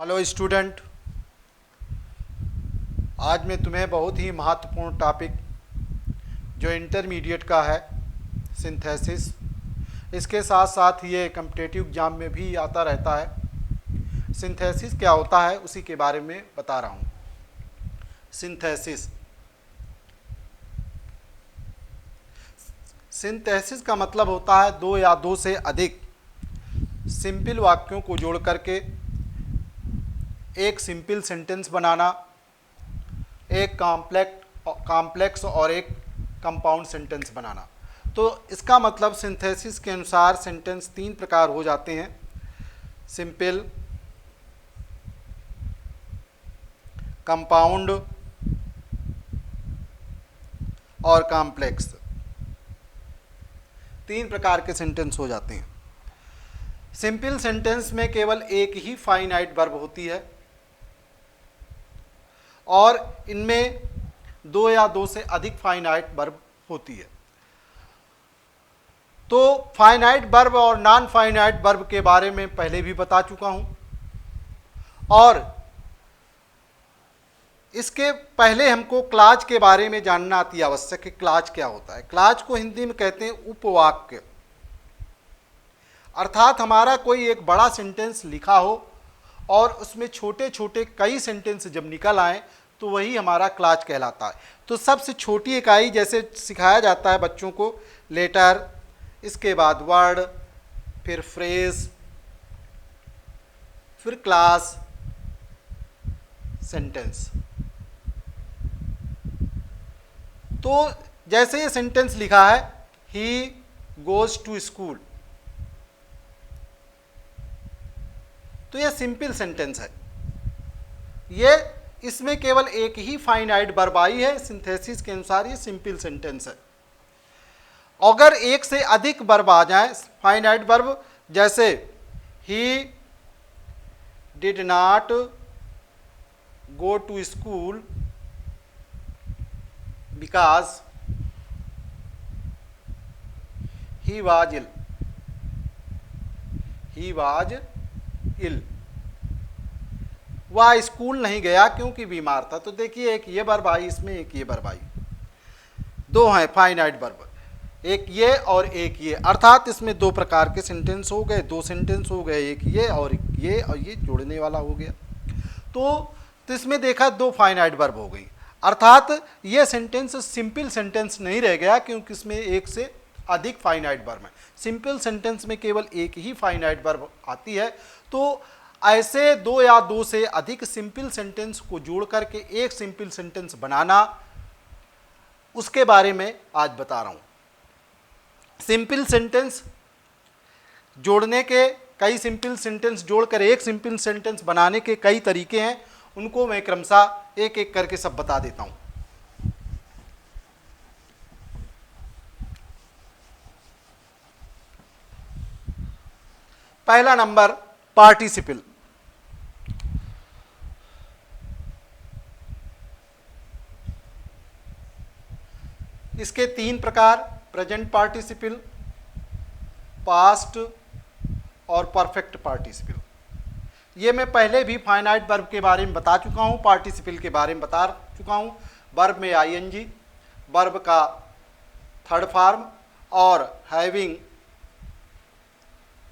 Hello student, आज मैं तुम्हें बहुत ही महत्वपूर्ण टॉपिक जो इंटरमीडिएट का है, सिंथेसिस, इसके साथ साथ ये कम्पिटिटिव एग्जाम में भी आता रहता है। सिंथेसिस क्या होता है उसी के बारे में बता रहा हूँ। सिंथेसिस सिंथेसिस का मतलब होता है दो या दो से अधिक सिंपल वाक्यों को जोड़ करके एक सिंपल सेंटेंस बनाना, एक कॉम्प्लेक्स और एक कंपाउंड सेंटेंस बनाना। तो इसका मतलब सिंथेसिस के अनुसार सेंटेंस तीन प्रकार हो जाते हैं: सिंपल, कंपाउंड और कॉम्प्लेक्स। तीन प्रकार के सेंटेंस हो जाते हैं। सिंपल सेंटेंस में केवल एक ही फाइनाइट वर्ब होती है और इनमें दो या दो से अधिक फाइनाइट वर्ब होती है। तो फाइनाइट वर्ब और नॉन फाइनाइट वर्ब के बारे में पहले भी बता चुका हूं, और इसके पहले हमको क्लाज के बारे में जानना अति आवश्यक है। क्लाज क्या होता है? क्लाज को हिंदी में कहते हैं उपवाक्य। अर्थात हमारा कोई एक बड़ा सेंटेंस लिखा हो और उसमें छोटे छोटे कई सेंटेंस जब निकल आए तो वही हमारा क्लाज कहलाता है। तो सबसे छोटी इकाई, जैसे सिखाया जाता है बच्चों को, लेटर, इसके बाद वर्ड, फिर फ्रेज, फिर क्लास, सेंटेंस। तो जैसे ये सेंटेंस लिखा है, ही गोज टू स्कूल, तो ये सिंपल सेंटेंस है। ये इसमें केवल एक ही फाइनाइट वर्ब आई है। सिंथेसिस के अनुसार ये सिंपल सेंटेंस है। अगर एक से अधिक वर्ब आ जाए, फाइनाइट वर्ब, जैसे ही did not go to school because he was ill, he was ill, वह स्कूल नहीं गया क्योंकि बीमार था। तो देखिए, एक ये वर्ब आई इसमें, एक ये वर्ब आई, दो हैं फाइनाइट वर्ब, एक ये और एक ये। अर्थात इसमें दो प्रकार के सेंटेंस हो गए, दो सेंटेंस हो गए, एक ये और ये जोड़ने वाला हो गया। तो इसमें देखा दो फाइनाइट वर्ब हो गई। अर्थात ये सेंटेंस सिंपल सेंटेंस नहीं रह गया क्योंकि इसमें एक से अधिक फाइनाइट वर्ब है। सिंपल सेंटेंस में केवल एक ही फाइनाइट वर्ब आती है। तो ऐसे दो या दो से अधिक सिंपल सेंटेंस को जोड़ करके एक सिंपल सेंटेंस बनाना, उसके बारे में आज बता रहा हूं। सिंपल सेंटेंस जोड़ने के, कई सिंपल सेंटेंस जोड़कर एक सिंपल सेंटेंस बनाने के कई तरीके हैं। उनको मैं क्रमशः एक एक करके सब बता देता हूं। पहला नंबर, पार्टिसिपल। इसके तीन प्रकार: प्रेजेंट पार्टिसिपल, पास्ट और परफेक्ट पार्टिसिपल। ये मैं पहले भी फाइनाइट वर्ब के बारे में बता चुका हूँ, पार्टिसिपल के बारे में बता चुका हूँ। वर्ब में आईएनजी, वर्ब का थर्ड फॉर्म, और हैविंग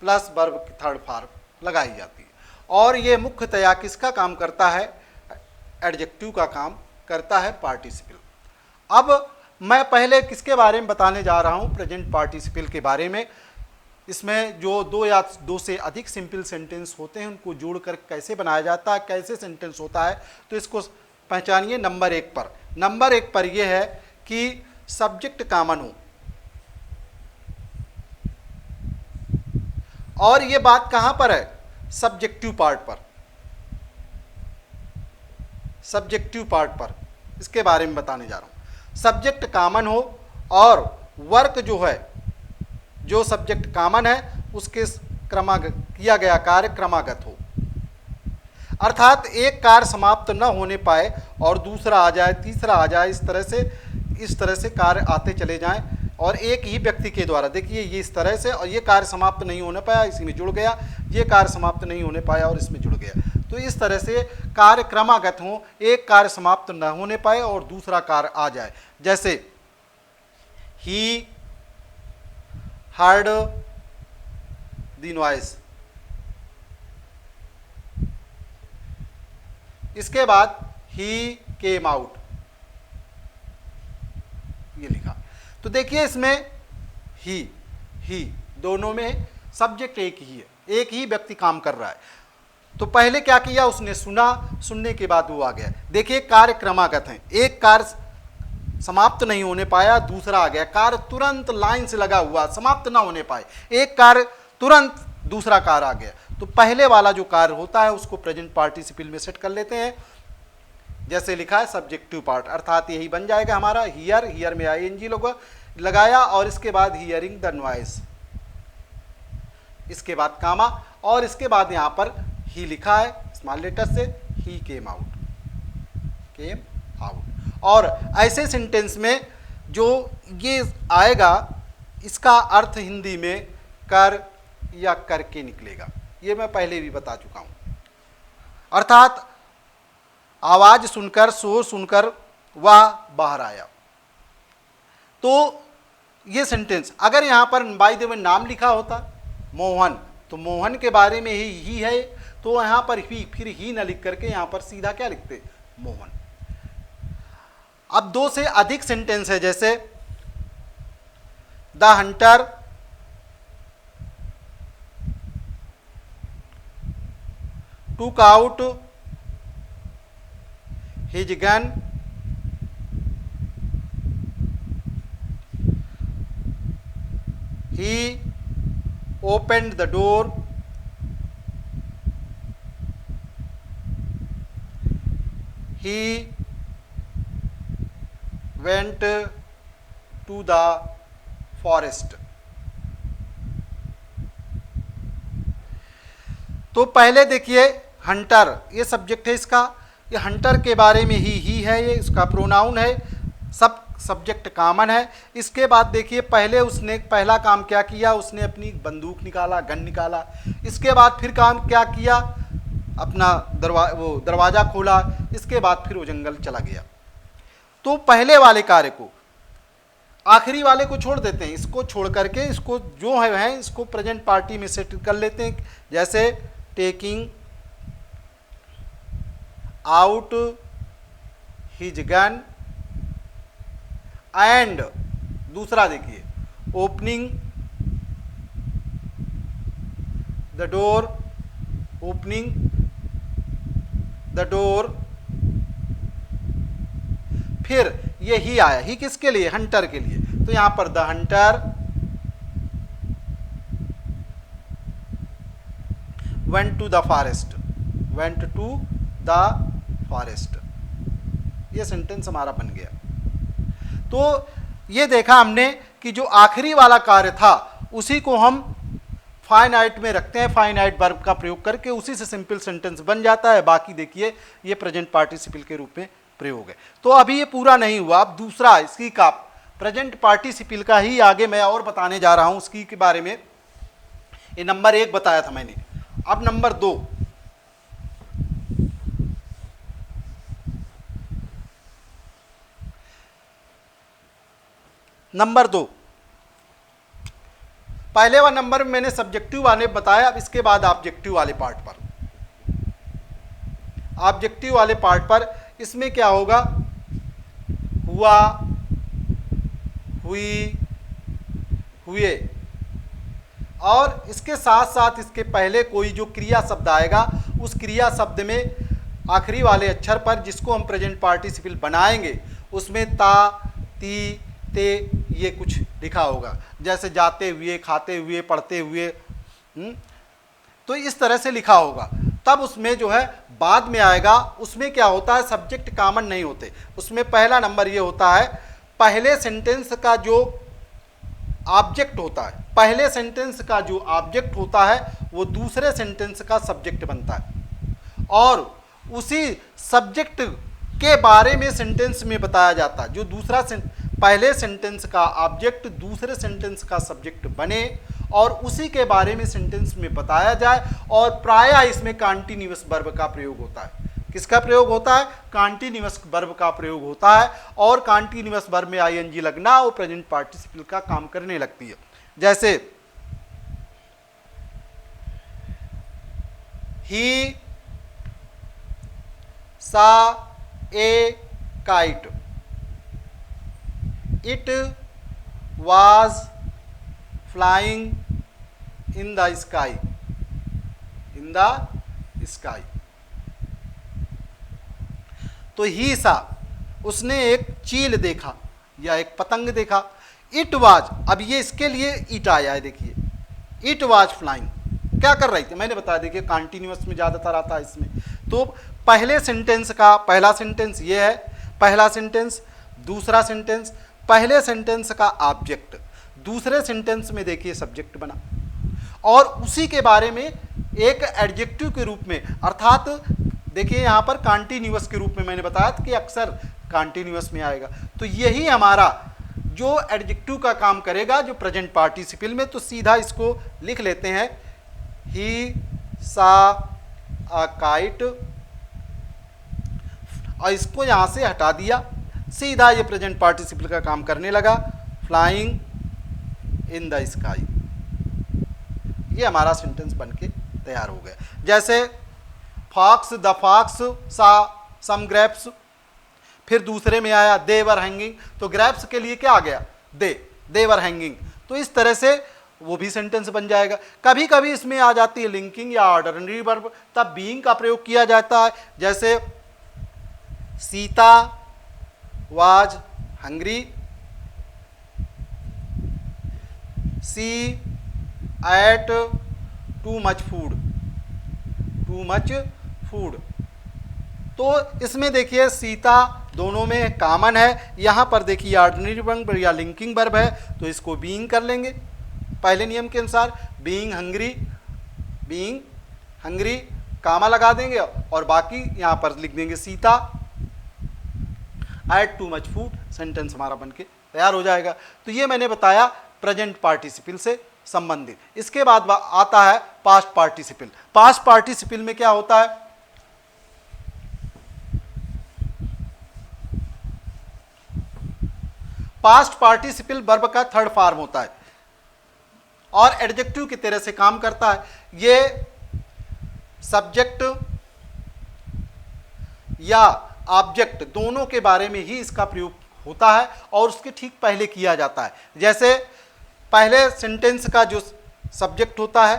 प्लस वर्ब की थर्ड फॉर्म लगाई जाती है। और ये मुख्यतया किसका काम करता है? एडजेक्टिव का काम करता है पार्टिसिपल। अब मैं पहले किसके बारे में बताने जा रहा हूँ? प्रेजेंट पार्टिसिपल के बारे में। इसमें जो दो या दो से अधिक सिंपल सेंटेंस होते हैं उनको जोड़कर कैसे बनाया जाता है, कैसे सेंटेंस होता है, तो इसको पहचानिए। नंबर एक पर यह है कि सब्जेक्ट कॉमन हो। और ये बात कहां पर है? सब्जेक्टिव पार्ट पर। सब्जेक्टिव पार्ट पर इसके बारे में बताने जा रहा हूं। सब्जेक्ट कॉमन हो और वर्क जो है, जो सब्जेक्ट कॉमन है उसके किया गया कार्य क्रमागत हो। अर्थात एक कार्य समाप्त न होने पाए और दूसरा आ जाए, तीसरा आ जाए, इस तरह से कार्य आते चले जाएं और एक ही व्यक्ति के द्वारा। देखिए ये इस तरह से, और ये कार्य समाप्त नहीं होने पाया, इसी में जुड़ गया, ये कार्य समाप्त नहीं होने पाया और इसमें जुड़ गया। तो इस तरह से कार्य क्रमागत हो, एक कार्य समाप्त न होने पाए और दूसरा कार्य आ जाए। जैसे ही हर्ड द नॉइज, इसके बाद ही केम आउट, ये लिखा। तो देखिए इसमें ही दोनों में सब्जेक्ट एक ही है, एक ही व्यक्ति काम कर रहा है। तो पहले क्या किया, उसने सुना, सुनने के बाद वो आ गया। देखिए कार्य क्रमागत हैं, एक कार्य समाप्त नहीं होने पाया, दूसरा आ गया। कार्य तुरंत लाइन से लगा हुआ, समाप्त ना होने पाए, एक कार्य तुरंत दूसरा कार्य आ गया। तो पहले वाला जो कार्य होता है उसको प्रेजेंट पार्टिसिपल में सेट कर लेते हैं। जैसे लिखा है सब्जेक्टिव पार्ट, अर्थात यही बन जाएगा हमारा हियर, हियर में आईएनजी लगाया और इसके बाद हियरिंग द नॉइज, इसके बाद कामा और इसके बाद यहां पर ही लिखा है स्मॉल लेटर से, ही केम आउट, केम आउट। और ऐसे सेंटेंस में जो ये आएगा इसका अर्थ हिंदी में कर या करके निकलेगा, ये मैं पहले भी बता चुका हूं। अर्थात आवाज सुनकर, शोर सुनकर वह बाहर आया। तो ये सेंटेंस अगर यहां पर बाय द वे नाम लिखा होता मोहन, तो मोहन के बारे में ही है, तो यहां पर ही, फिर ही ना लिख करके यहां पर सीधा क्या लिखते, मोहन। अब दो से अधिक सेंटेंस है, जैसे द हंटर टूक out his gun, he opened the door, he went to the forest। तो पहले देखिए हंटर, ये सब्जेक्ट है इसका, ये हंटर के बारे में ही है, ये इसका प्रोनाउन है, सब सब्जेक्ट कॉमन है। इसके बाद देखिए पहले उसने पहला काम क्या किया, उसने अपनी बंदूक निकाला, गन निकाला। इसके बाद फिर काम क्या किया, अपना दरवाज़ा खोला। इसके बाद फिर वो जंगल चला गया। तो पहले वाले कार्य को, आखिरी वाले को छोड़ देते हैं, इसको छोड़ करके इसको जो है इसको प्रेजेंट पार्टी में सेट कर लेते हैं। जैसे taking out his gun and, दूसरा देखिए opening the door, opening the door. फिर ये ही आया, ही किसके लिए, हंटर के लिए। तो यहां पर the hunter went to the forest, went to the forest, ये सेंटेंस हमारा बन गया। तो ये देखा हमने कि जो आखिरी वाला कार्य था उसी को हम फाइनाइट में रखते हैं, फाइनाइट वर्ब का प्रयोग करके, उसी से सिंपल सेंटेंस बन जाता है। बाकी देखिए ये प्रेजेंट पार्टिसिपल के रूप में प्रयोग है। तो अभी ये पूरा नहीं हुआ, अब दूसरा इसकी का प्रेजेंट पार्टिसिपल का ही आगे मैं और बताने जा रहा हूं उसकी के बारे में। ये नंबर 1 बताया था मैंने, अब नंबर 2। नंबर 2, पहले वाला नंबर में मैंने सब्जेक्टिव वाले बताया, अब इसके बाद ऑब्जेक्टिव वाले पार्ट पर। ऑब्जेक्टिव वाले पार्ट पर इसमें क्या होगा, हुआ, हुई, हुए, और इसके साथ साथ इसके पहले कोई जो क्रिया शब्द आएगा उस क्रिया शब्द में आखिरी वाले अक्षर पर जिसको हम प्रेजेंट पार्टिसिपल बनाएंगे उसमें ता, ती, ते ये कुछ लिखा होगा। जैसे जाते हुए, खाते हुए, पढ़ते हुए, तो इस तरह से लिखा होगा। तब उसमें जो है बाद में आएगा, उसमें क्या होता है, सब्जेक्ट कॉमन नहीं होते। उसमें पहला नंबर ये होता है, पहले सेंटेंस का जो ऑब्जेक्ट होता है, पहले सेंटेंस का जो ऑब्जेक्ट होता है वो दूसरे सेंटेंस का सब्जेक्ट बनता है, और उसी सब्जेक्ट के बारे में सेंटेंस में बताया जाता है। जो दूसरा पहले सेंटेंस का ऑब्जेक्ट दूसरे सेंटेंस का सब्जेक्ट बने और उसी के बारे में सेंटेंस में बताया जाए, और प्रायः इसमें कॉन्टिन्यूअस वर्ब का प्रयोग होता है। किसका प्रयोग होता है? कॉन्टिन्यूअस वर्ब का प्रयोग होता है, और कॉन्टिन्यूअस वर्ब में आईएनजी लगना और प्रेजेंट पार्टिसिपल का काम करने लगती है। जैसे ही सा ए kite, it was flying in the sky, in the sky. तो ही सा, उसने एक चील देखा या एक पतंग देखा। इट वाज, अब ये इसके लिए इट आया है, देखिए इट वाज फ्लाइंग, क्या कर रही थी? मैंने बताया, देखिए कॉन्टिन्यूअस में ज़्यादातर आता है इसमें। तो पहले सेंटेंस का पहला सेंटेंस ये है, पहला सेंटेंस। दूसरा सेंटेंस, पहले सेंटेंस का ऑब्जेक्ट, दूसरे सेंटेंस में देखिए सब्जेक्ट बना, और उसी के बारे में एक एडजेक्टिव के रूप में, अर्थात देखिए यहाँ पर कॉन्टिन्यूअस के रूप में मैंने बताया कि अक्सर कॉन्टिन्यूअस में आएगा। तो यही हमारा जो एडजेक्टिव का काम करेगा जो प्रेजेंट पार्टिसिपल में। तो सीधा इसको लिख लेते हैं, ही सा अ काइट, और इसको यहाँ से हटा दिया, सीधा ये प्रेजेंट पार्टिसिपल का काम करने लगा, फ्लाइंग इन द स्काई। ये हमारा सेंटेंस बनके तैयार हो गया। जैसे फॉक्स, द फॉक्स सा सम ग्रेप्स, फिर दूसरे में आया दे वर हैंगिंग, तो ग्रेप्स के लिए क्या आ गया? दे वर हैंगिंग। तो इस तरह से वो भी सेंटेंस बन जाएगा। कभी कभी इसमें आ जाती है लिंकिंग या ऑर्डिनरी वर्ब, तब बीइंग का प्रयोग किया जाता है। जैसे Sita was hungry, she ate too much food, too much food. तो इसमें देखिए सीता दोनों में कॉमन है, यहाँ पर देखिए ऑर्डिनरी वर्ब या लिंकिंग वर्ब है, तो इसको बीइंग कर लेंगे पहले नियम के अनुसार। बीइंग हंग्री कामा लगा देंगे, और बाकी यहाँ पर लिख देंगे Sita ate too much food, sentence हमारा बनके तैयार हो जाएगा। तो ये मैंने बताया प्रेजेंट पार्टिसिपल से संबंधित। इसके बाद आता है पास्ट पार्टिसिपल। पास्ट पार्टिसिपल में क्या होता है? पास्ट पार्टिसिपल वर्ब का थर्ड फॉर्म होता है और एडजेक्टिव की तरह से काम करता है। ये सब्जेक्ट या ऑब्जेक्ट दोनों के बारे में ही इसका प्रयोग होता है और उसके ठीक पहले किया जाता है। जैसे पहले सेंटेंस का जो सब्जेक्ट होता है,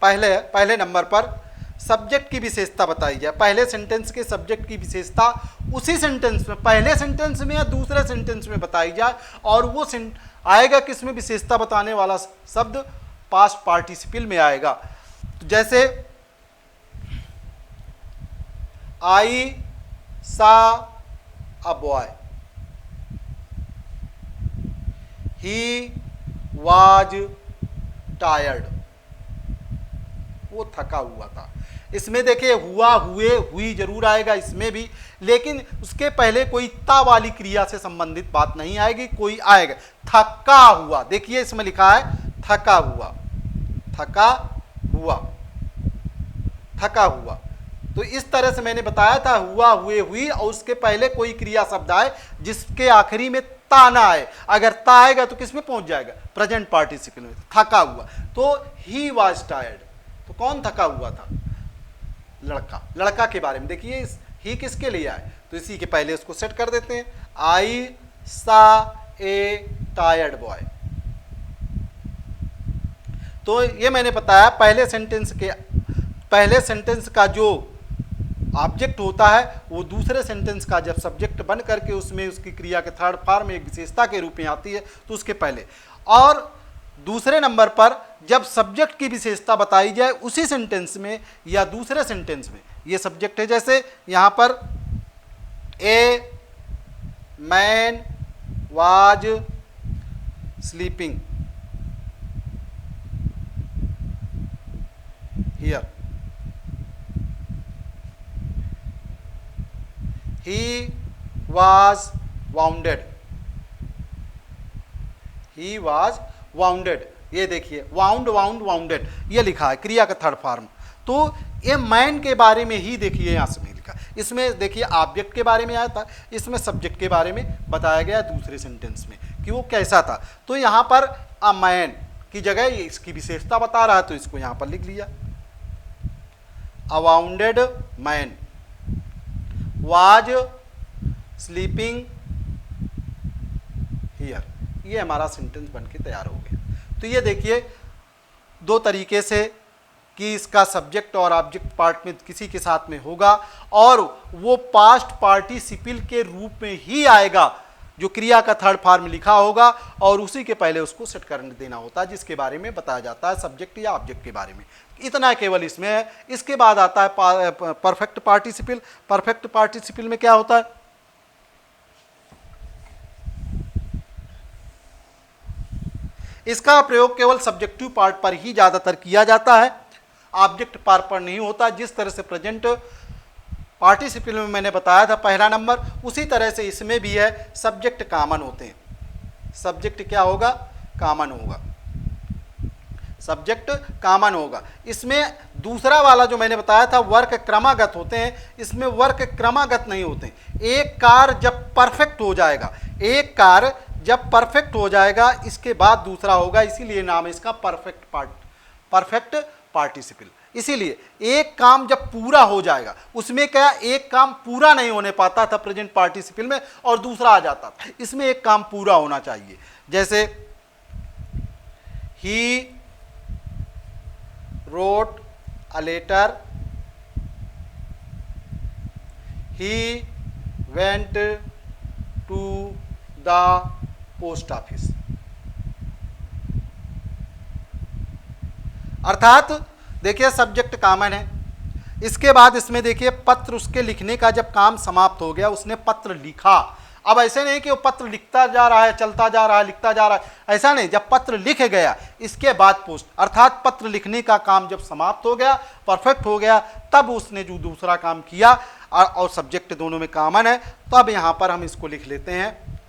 पहले नंबर पर सब्जेक्ट की विशेषता बताई जाए। पहले सेंटेंस के सब्जेक्ट की विशेषता उसी सेंटेंस में, पहले सेंटेंस में या दूसरे सेंटेंस में बताई जाए, और वो आएगा किसमें? विशेषता बताने वाला शब्द पास्ट पार्टिसिपल में आएगा। तो जैसे आई सा a boy, he was tired, वो थका हुआ था। इसमें देखिए हुआ, हुए, हुई जरूर आएगा इसमें भी, लेकिन उसके पहले कोई ता वाली क्रिया से संबंधित बात नहीं आएगी, कोई आएगा थका हुआ। देखिए इसमें लिखा है थका हुआ, थका हुआ, थका हुआ। तो इस तरह से मैंने बताया था, हुआ, हुए, हुई, और उसके पहले कोई क्रिया शब्द आए जिसके आखिरी में ता ना आए। अगर ता आएगा तो किस में पहुंच जाएगा? प्रेजेंट पार्टिसिपल में, थका हुआ। तो ही वाज टायर्ड, तो कौन थका हुआ था? लड़का। लड़का के बारे में देखिए ही किसके लिए आए, तो इसी के पहले उसको सेट कर देते हैं, आई सा ए टायर्ड बॉय। तो ये मैंने बताया पहले सेंटेंस का जो ऑब्जेक्ट होता है वो दूसरे सेंटेंस का जब सब्जेक्ट बन करके उसमें उसकी क्रिया के थर्ड फॉर्म में एक विशेषता के रूप में आती है तो उसके पहले, और दूसरे नंबर पर जब सब्जेक्ट की विशेषता बताई जाए उसी सेंटेंस में या दूसरे सेंटेंस में, ये सब्जेक्ट है। जैसे यहाँ पर a man was sleeping here, he was wounded, he was wounded, ये देखिए वाउंड वाउंड वाउंडेड ये लिखा है क्रिया का थर्ड फॉर्म। तो ये मैन के बारे में ही देखिए यहाँ से लिखा, इसमें देखिए ऑब्जेक्ट के बारे में आया था, इसमें सब्जेक्ट के बारे में बताया गया दूसरे सेंटेंस में कि वो कैसा था। तो यहाँ पर अ मैन की जगह इसकी विशेषता बता रहा है तो इसको यहाँ पर लिख लिया। A wounded man was sleeping here, ये हमारा सेंटेंस बन के तैयार हो गया। तो ये देखिए दो तरीके से कि इसका सब्जेक्ट और ऑब्जेक्ट पार्ट में किसी के साथ में होगा और वो पास्ट पार्टिसिपल के रूप में ही आएगा जो क्रिया का थर्ड फॉर्म लिखा होगा और उसी के पहले उसको सेट करने देना होता है जिसके बारे में बताया जाता है सब्जेक्ट या ऑब्जेक्ट के बारे में। इतना केवल इसमें है। इसके बाद आता है परफेक्ट पार्टिसिपल। परफेक्ट पार्टिसिपल में क्या होता है, इसका प्रयोग केवल सब्जेक्टिव पार्ट पर ही ज्यादातर किया जाता है, ऑब्जेक्ट पार्ट पर नहीं होता। जिस तरह से प्रेजेंट पार्टिसिपल में मैंने बताया था पहला नंबर, उसी तरह से इसमें भी है, सब्जेक्ट कॉमन होते हैं। सब्जेक्ट क्या होगा, कॉमन होगा, सब्जेक्ट कॉमन होगा। इसमें दूसरा वाला जो मैंने बताया था वर्क क्रमागत होते हैं, इसमें वर्क क्रमागत नहीं होते। एक कार्य जब परफेक्ट हो जाएगा, एक कार्य जब परफेक्ट हो जाएगा इसके बाद दूसरा होगा, इसीलिए नाम है इसका परफेक्ट पार्टिसिपल। इसीलिए एक काम जब पूरा हो जाएगा, उसमें क्या एक काम पूरा नहीं होने पाता था प्रेजेंट पार्टिसिपल में और दूसरा आ जाता था, इसमें एक काम पूरा होना चाहिए। जैसे he wrote a letter, he went to the post office. अर्थात देखिए सब्जेक्ट कॉमन है, इसके बाद इसमें देखिए पत्र उसके लिखने का जब काम समाप्त हो गया, उसने पत्र लिखा। अब ऐसे नहीं कि वो पत्र लिखता जा रहा है, चलता जा रहा है, लिखता जा रहा है, ऐसा नहीं। जब पत्र लिख गया इसके बाद पोस्ट, अर्थात पत्र लिखने का काम जब समाप्त हो गया, परफेक्ट हो गया, तब उसने जो दूसरा काम किया और सब्जेक्ट दोनों में कॉमन है। तो अब यहाँ पर हम इसको लिख लेते हैं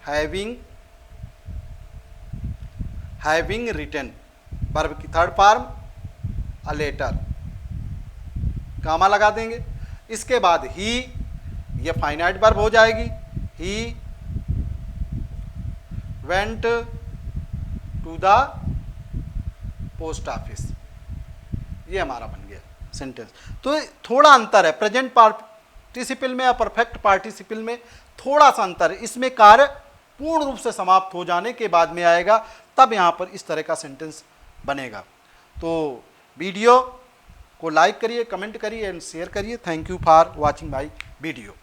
हैविंग रिटन, वर्ब की थर्ड फॉर्म अ लेटर, कामा लगा देंगे। इसके बाद ही, ये फाइनाइट वर्ब हो जाएगी, he went to the post office, ये हमारा बन गया सेंटेंस। तो थोड़ा अंतर है प्रेजेंट पार्टिसिपल में और परफेक्ट पार्टिसिपल में, थोड़ा सा अंतर है। इसमें कार्य पूर्ण रूप से समाप्त हो जाने के बाद में आएगा, तब यहाँ पर इस तरह का सेंटेंस बनेगा। तो वीडियो को लाइक करिए, कमेंट करिए एंड शेयर करिए। Thank you for watching my video.